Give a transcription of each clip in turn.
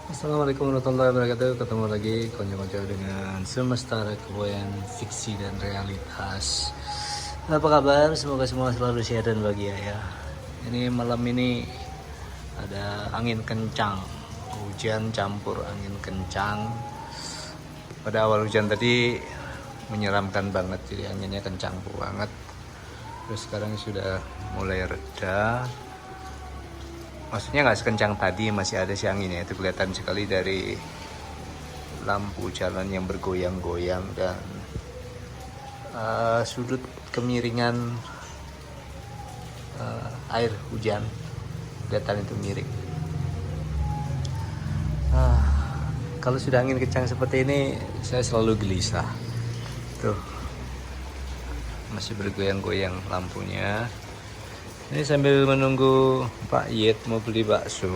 Assalamualaikum warahmatullahi wabarakatuh. Ketemu lagi konco-konco dengan semesta requiem fiksi dan realitas. Apa kabar? Semoga semua selalu sehat dan bahagia ya. Ini malam ini ada angin kencang, hujan campur angin kencang. Pada awal hujan tadi menyeramkan banget, jadi anginnya kencang banget. Terus sekarang sudah mulai reda. Maksudnya nggak sekencang tadi, masih ada si anginnya, itu kelihatan sekali dari lampu jalan yang bergoyang-goyang dan sudut kemiringan air hujan kelihatan itu miring. Kalau sudah angin kencang seperti ini saya selalu gelisah. Tuh masih bergoyang-goyang lampunya. Ini sambil menunggu Pak Yet mau beli bakso.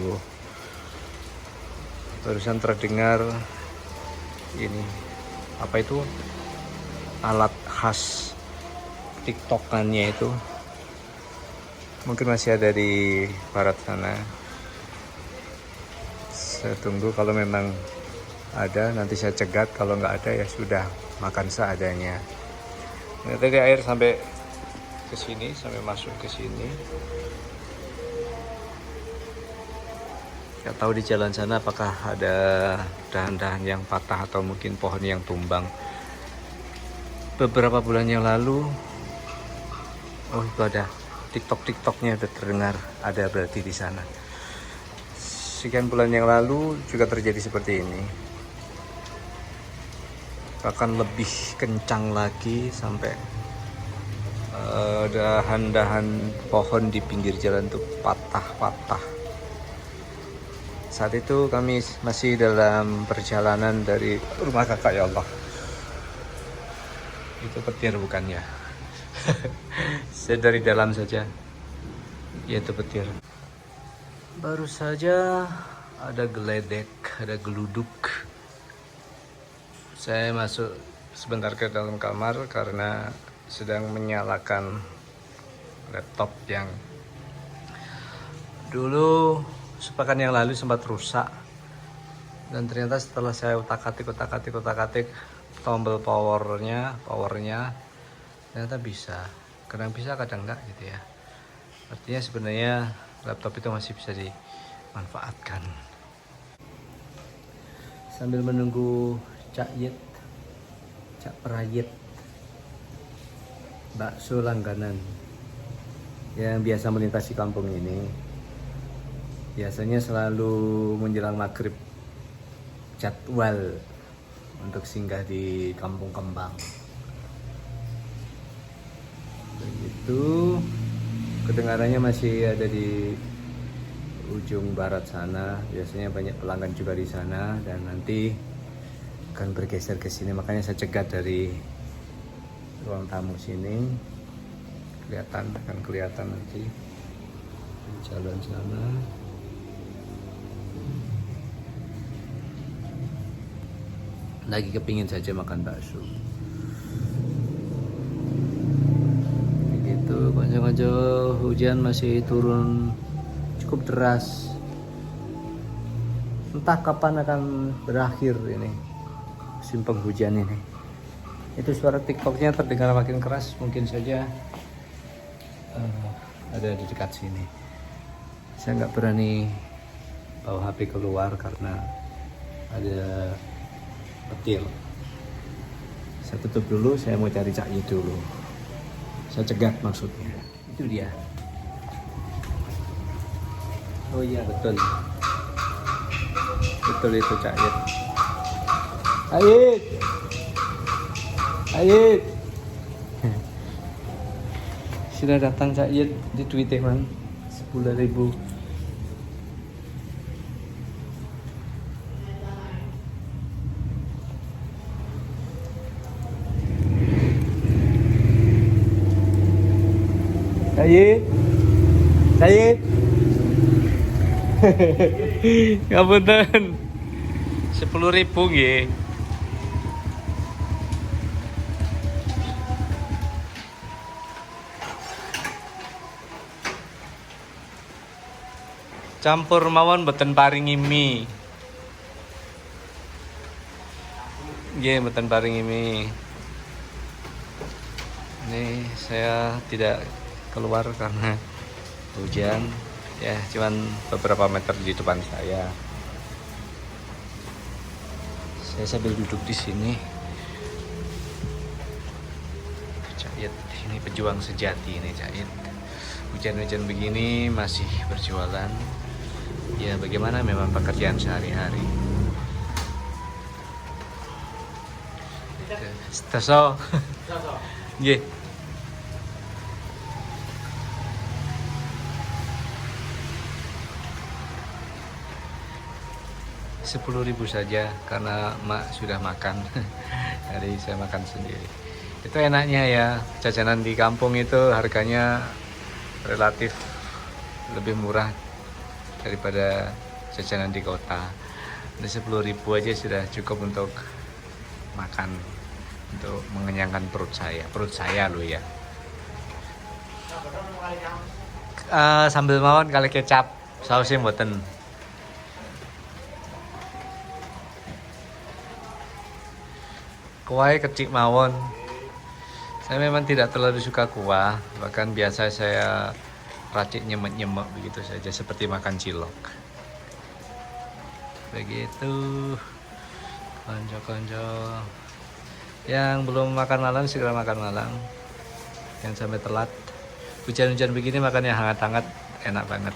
Barusan terdengar ini apa itu alat khas tiktokannya itu. Mungkin masih ada di barat sana. Saya tunggu, kalau memang ada nanti saya cegat, kalau nggak ada ya sudah makan seadanya. Nah, tadi air sampai ke sini, sampai masuk ke sini. Nggak tahu di jalan sana apakah ada dahan-dahan yang patah atau mungkin pohon yang tumbang. Beberapa bulan yang lalu, oh itu ada tiktoknya udah terdengar, ada berarti di sana. Sekian bulan yang lalu juga terjadi seperti ini. Bahkan lebih kencang lagi sampai dahan-dahan pohon di pinggir jalan tuh patah-patah. Saat itu kami masih dalam perjalanan dari rumah kakak, ya Allah. Itu petir bukan ya? Saya dari dalam saja. Ya itu petir. Baru saja ada geledek, ada geluduk. Saya masuk sebentar ke dalam kamar karena sedang menyalakan laptop yang dulu sepekan yang lalu sempat rusak, dan ternyata setelah saya utak-atik tombol powernya ternyata bisa, kadang bisa kadang enggak gitu ya. Artinya sebenarnya laptop itu masih bisa dimanfaatkan. Sambil menunggu Cak Prayit, bakso langganan yang biasa melintasi kampung ini, biasanya selalu menjelang maghrib jadwal untuk singgah di Kampung Kembang. Begitu, kedengarannya masih ada di ujung barat sana. Biasanya banyak pelanggan juga di sana dan nanti akan bergeser ke sini. Makanya saya cegat dari ruang tamu sini, akan kelihatan nanti di jalan sana. Lagi kepingin saja makan bakso. Begitu konco-konco, hujan masih turun cukup deras. Entah kapan akan berakhir ini musim penghujan ini. Itu suara tiktoknya terdengar makin keras, mungkin saja ada di dekat sini. Saya nggak berani bawa HP keluar karena ada petir. Saya tutup dulu, saya mau cari Cak Yit dulu. Saya cegat maksudnya. Itu dia. Oh iya betul. Betul itu Cak Yit. Ayit. Sudah datang Cak Yit di Twitter man 10.000. Cak ngapunten 10.000 nggih. Campur mawon mboten paringi mie. Nggih, mboten paring ini. Ini saya tidak keluar karena hujan. Ya, cuman beberapa meter di depan saya. Saya sambil duduk di sini. Cait, ini pejuang sejati ini Cait. Hujan-hujan begini masih berjualan. Ya, bagaimana memang pekerjaan sehari-hari. Teso. Nggih. 10.000 saja karena mak sudah makan. Jadi saya makan sendiri. Itu enaknya ya, jajanan di kampung itu harganya relatif lebih murah daripada jajanan di kota. Ini 10.000 aja sudah cukup untuk makan, untuk mengenyangkan perut saya loh ya. Sambal mawon kali kecap, sausnya mboten. Kuah kecik mawon. Saya memang tidak terlalu suka kuah, bahkan biasa saya racik nyemek-nyemek begitu saja seperti makan cilok. Begitu. Konco-konco yang belum makan malam segera makan malam. Yang sampai telat. Hujan-hujan begini makannya hangat-hangat enak banget.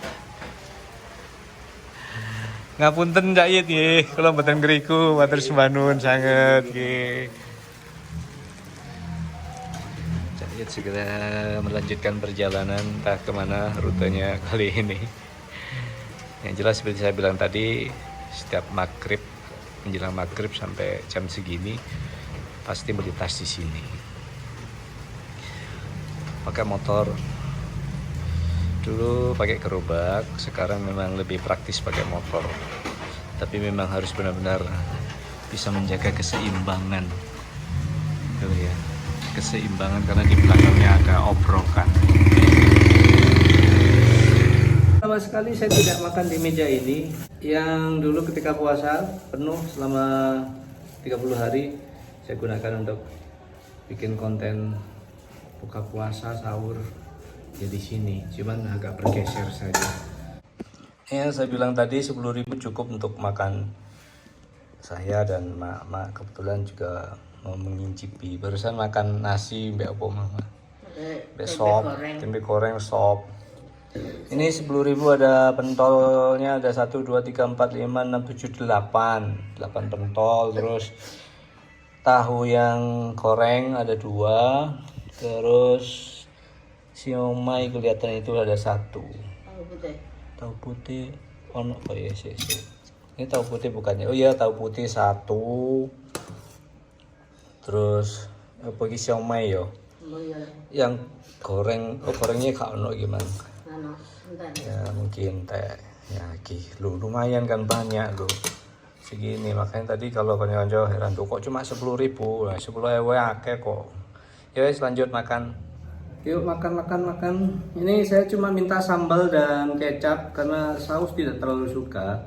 Ngapunten Cak Yit nggih, kula mboten ngriku, matur sembah sanget nggih. Cak Yit segera melanjutkan perjalanan entah kemana rutenya kali ini. Yang jelas seperti saya bilang tadi, setiap maghrib menjelang maghrib sampai jam segini pasti melintas di sini. Pakai motor. Dulu pakai gerobak, sekarang memang lebih praktis pakai motor. Tapi memang harus benar-benar bisa menjaga keseimbangan. Tuh ya, keseimbangan karena di belakangnya ada obrokan. Sama sekali saya tidak makan di meja ini. Yang dulu ketika puasa penuh selama 30 hari saya gunakan untuk bikin konten buka puasa, sahur. Ya di sini, cuman agak bergeser saja. Ya saya bilang tadi 10.000 cukup untuk makan saya dan mak kebetulan juga mau mengincipi. Barusan makan nasi mbak opo mama, sop, tempe goreng sop. Ini 10.000 ada pentolnya ada 1, 2, 3, 4, 5, 6, 7, 8 pentol. Terus tahu yang goreng ada 2. Terus siomay kelihatan itu ada 1. Tahu putih ono apa ya sih. Ini tahu putih bukannya? Oh iya tahu putih 1. Terus apa lagi siomay yo? Yang goreng, gorengnya gak ono gimana? Ya mungkin teh. Ya lu lumayan kan banyak lo. Segini makanya tadi kalau konco-konco heran tuh kok cuma 10.000. Nah, 10.000 akeh kok. Ya wes lanjut makan. Yuk makan. Ini saya cuma minta sambal dan kecap karena saus tidak terlalu suka.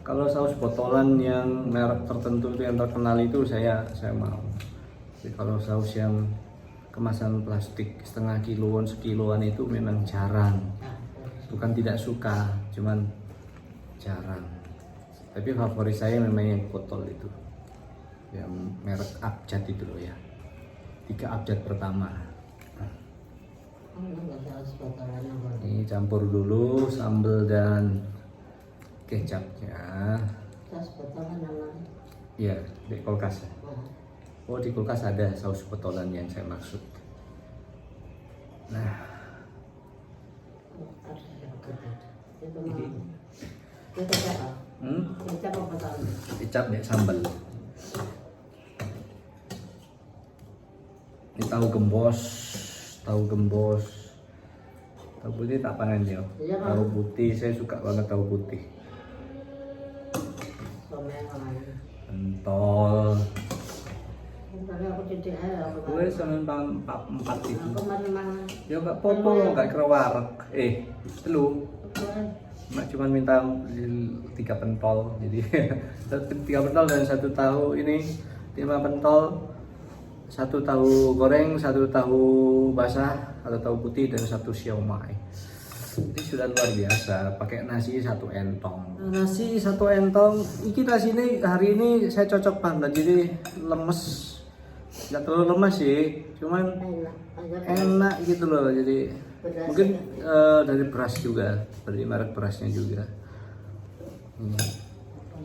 Kalau saus botolan yang merek tertentu itu yang terkenal itu saya mau. Jadi kalau saus yang kemasan plastik setengah kiloan, sekiloan itu memang jarang. Bukan tidak suka, cuman jarang. Tapi favorit saya memang yang botol itu. Yang merek Abjad itu loh ya. 3 Abjad pertama. Ini campur dulu sambal dan kecapnya. Iya, di kulkas. Oh, di kulkas ada saus botolan yang saya maksud. Nah, kecap ya sambal. Ini tahu gembos. Tahu putih tak pangan ya. Tahu putih saya suka banget tahu putih. Pentol. Gue sama 4 itu. Ya nggak popo, nggak kira warak. Telu. Mak cuma minta 3 pentol. Jadi 3 pentol dan 1 tahu ini 5 pentol, 1 tahu goreng, 1 tahu basah atau tahu putih, dan 1 siomay. Ini sudah luar biasa. Pakai nasi 1 entong. Nasi 1 entong. Iki nasi ini hari ini saya cocok banget. Jadi lemes, nggak terlalu lemes sih, cuman enak gitu loh. Jadi mungkin dari beras juga, dari merek berasnya juga.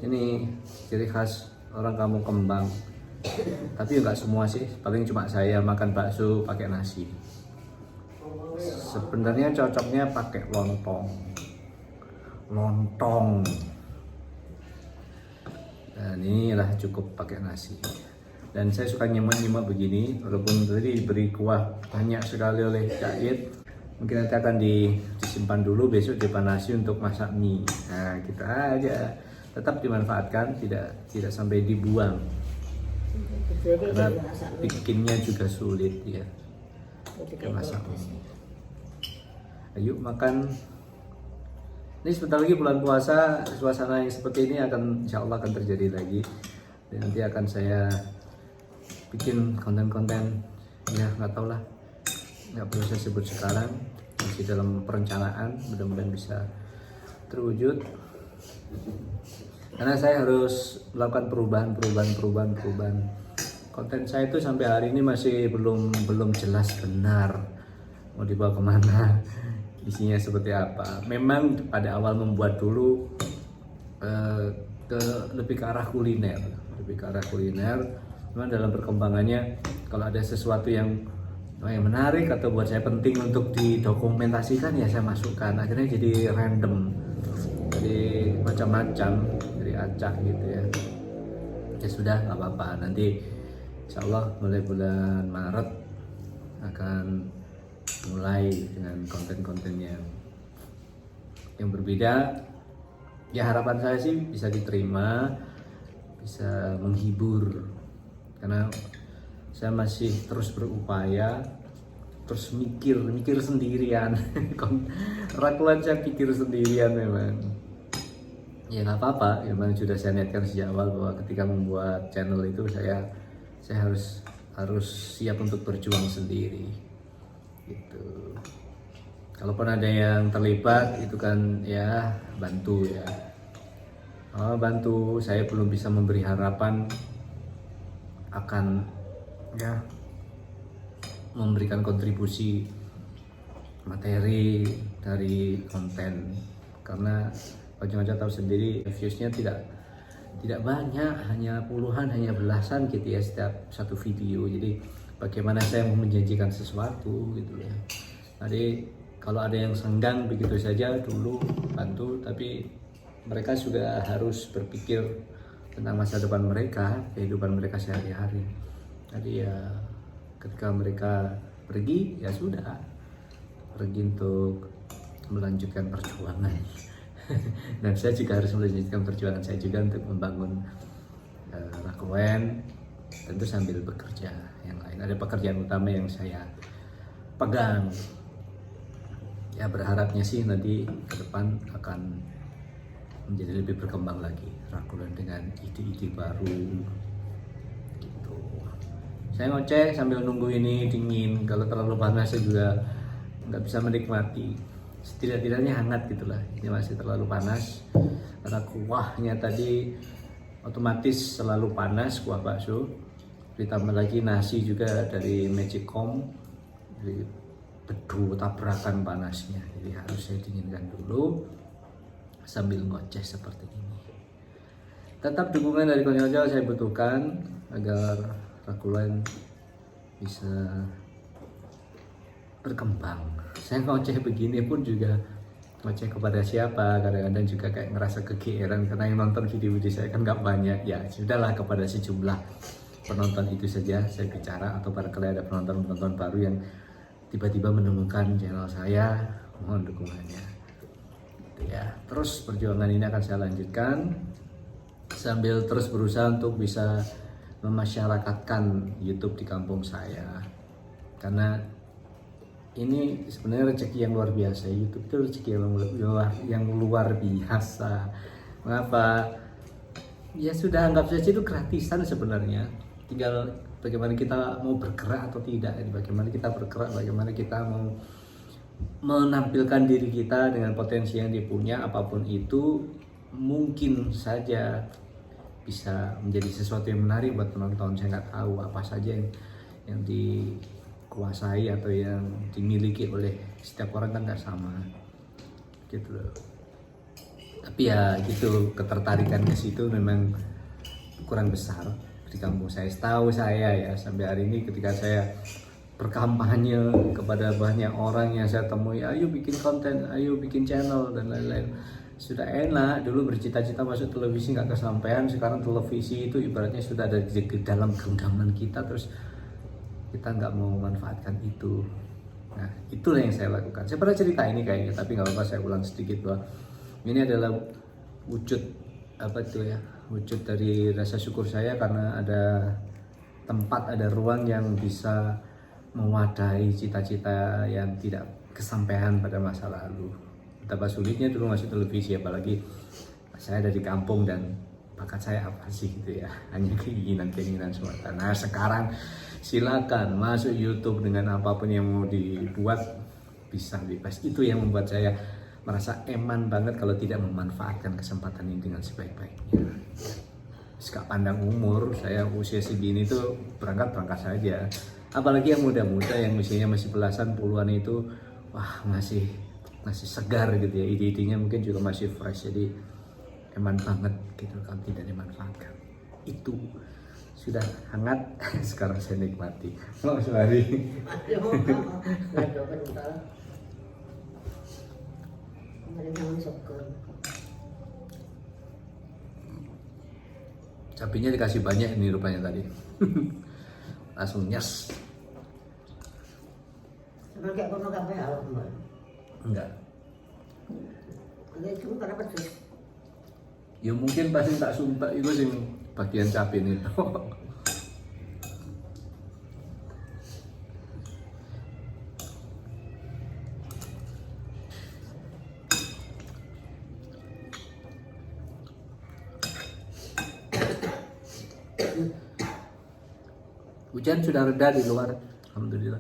Ini ciri khas orang Kampung Kembang. Tapi nggak semua sih, paling cuma saya makan bakso pakai nasi. Sebenarnya cocoknya pakai lontong. Dan inilah cukup pakai nasi. Dan saya suka nyemak-nyemak begini, walaupun tadi diberi kuah banyak sekali oleh Cak Yit. Mungkin nanti akan disimpan dulu, besok dipanasi untuk masak mie. Nah, kita aja tetap dimanfaatkan, tidak sampai dibuang. Karena bikinnya juga sulit ya. Kita masak mie. Ayo makan. Ini sebentar lagi bulan puasa, suasana yang seperti ini akan insya Allah akan terjadi lagi. Dan nanti akan saya bikin konten-konten, ya nggak tahu lah, nggak perlu saya sebut sekarang, masih dalam perencanaan, mudah-mudahan bisa terwujud. Karena saya harus melakukan perubahan. Konten saya itu sampai hari ini masih belum jelas benar mau dibawa kemana, isinya seperti apa. Memang pada awal membuat dulu lebih ke arah kuliner. Memang dalam perkembangannya kalau ada sesuatu yang menarik atau buat saya penting untuk didokumentasikan, ya saya masukkan. Akhirnya jadi random, jadi macam-macam, jadi acak gitu ya. Ya sudah, nggak apa-apa. Nanti insya Allah mulai bulan Maret akan mulai dengan konten-konten yang berbeda. Ya harapan saya sih bisa diterima, bisa menghibur, karena saya masih terus berupaya, terus mikir sendirian. Rakulan saya pikir sendirian memang. Ya nggak apa-apa, memang sudah saya niatkan sejak awal bahwa ketika membuat channel itu saya harus siap untuk berjuang sendiri. Gitu. Kalaupun ada yang terlibat itu kan ya bantu ya. Bantu, saya belum bisa memberi harapan akan ya memberikan kontribusi materi dari konten, karena Ojo-ojo tahu sendiri viewsnya tidak banyak, hanya puluhan, hanya belasan gitu ya setiap satu video. Jadi bagaimana saya mau menjanjikan sesuatu gitu ya. Jadi kalau ada yang senggang begitu saja dulu bantu, tapi mereka juga harus berpikir tentang masa depan mereka, kehidupan mereka sehari-hari. Jadi ya ketika mereka pergi, ya sudah pergi untuk melanjutkan perjuangan. Dan saya juga harus melanjutkan perjuangan saya juga untuk membangun Rakuen, tentu sambil bekerja yang lain. Ada pekerjaan utama yang saya pegang. Ya berharapnya sih nanti ke depan akan menjadi lebih berkembang lagi Rakuen dengan ide-ide baru gitu. Saya ngoceh sambil nunggu ini dingin. Kalau terlalu panas saya juga nggak bisa menikmati. Setidak-tidaknya hangat gitulah. Ini masih terlalu panas karena kuahnya tadi otomatis selalu panas, kuah bakso. Ditambah lagi nasi juga dari Magicom, jadi bedu tabrakan panasnya. Jadi harus saya dinginkan dulu sambil ngoceh seperti ini. Tetap dukungan dari Konyojo saya butuhkan agar Rakuen bisa berkembang. Saya ngoceh begini pun juga ngoceh kepada siapa, kadang-kadang juga kayak ngerasa kegeeran karena yang nonton video-video saya kan nggak banyak. Ya sudahlah, kepada sejumlah penonton itu saja saya bicara, atau barangkali ada penonton-penonton baru yang tiba-tiba menemukan channel saya, mohon dukungannya gitu ya. Terus perjuangan ini akan saya lanjutkan sambil terus berusaha untuk bisa memasyarakatkan YouTube di kampung saya, karena ini sebenarnya rezeki yang luar biasa. YouTube itu rezeki yang luar biasa. Mengapa? Ya sudah, anggap saja itu gratisan sebenarnya. tinggal bagaimana kita mau bergerak atau tidak. Jadi bagaimana kita bergerak, bagaimana kita mau menampilkan diri kita dengan potensi yang dipunya. Apapun itu mungkin saja bisa menjadi sesuatu yang menarik buat penonton. Saya nggak tahu apa saja yang dikuasai atau yang dimiliki oleh setiap orang, kan nggak sama gitu loh. Tapi ya gitu, ketertarikan ke situ memang kurang besar di kampung saya. Setahu saya ya, sampai hari ini ketika saya berkampanye kepada banyak orang yang saya temui, ayo bikin konten, ayo bikin channel dan lain-lain. Sudah enak, dulu bercita-cita masuk televisi nggak kesampaian, sekarang televisi itu ibaratnya sudah ada di dalam genggaman kita, terus kita nggak mau memanfaatkan itu. Nah, itulah yang saya lakukan. Saya pernah cerita ini kayaknya, tapi nggak apa-apa, saya ulang sedikit bahwa ini adalah wujud apa itu ya, wujud dari rasa syukur saya karena ada tempat, ada ruang yang bisa mewadahi cita-cita yang tidak kesampaian pada masa lalu. Betapa sulitnya dulu masuk televisi, apalagi saya dari kampung dan bakat saya apa sih gitu ya, hanya keinginan-keinginan semata. Nah sekarang silakan masuk YouTube dengan apapun yang mau dibuat, bisa bebas. Itu yang membuat saya merasa eman banget kalau tidak memanfaatkan kesempatan ini dengan sebaik-baiknya. Gak pandang umur, saya usia segini tuh berangkat saja. Apalagi yang muda-muda yang usianya masih belasan puluhan itu, wah masih segar gitu ya, ide-idenya mungkin juga masih fresh. Jadi eman banget gitu kalau tidak dimanfaatkan. Itu sudah hangat, sekarang saya nikmati. Mau lari. Cabenya dikasih banyak ini rupanya tadi. Langsung nyas. Enggak. Ya mungkin pasti tak sumpah itu sih bagian cabai ini. Hujan sudah reda di luar, alhamdulillah.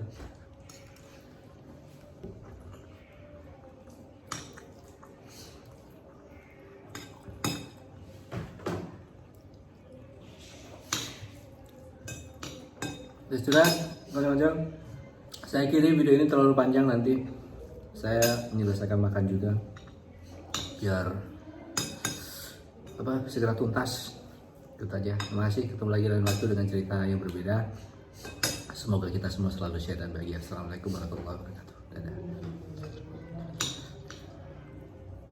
Sudah, teman-teman, saya kira video ini terlalu panjang, nanti saya menyelesaikan makan juga biar segera tuntas. Itu aja. Terima kasih, ketemu lagi lain waktu dengan cerita yang berbeda. Semoga kita semua selalu sehat dan bahagia. Assalamualaikum warahmatullahi wabarakatuh.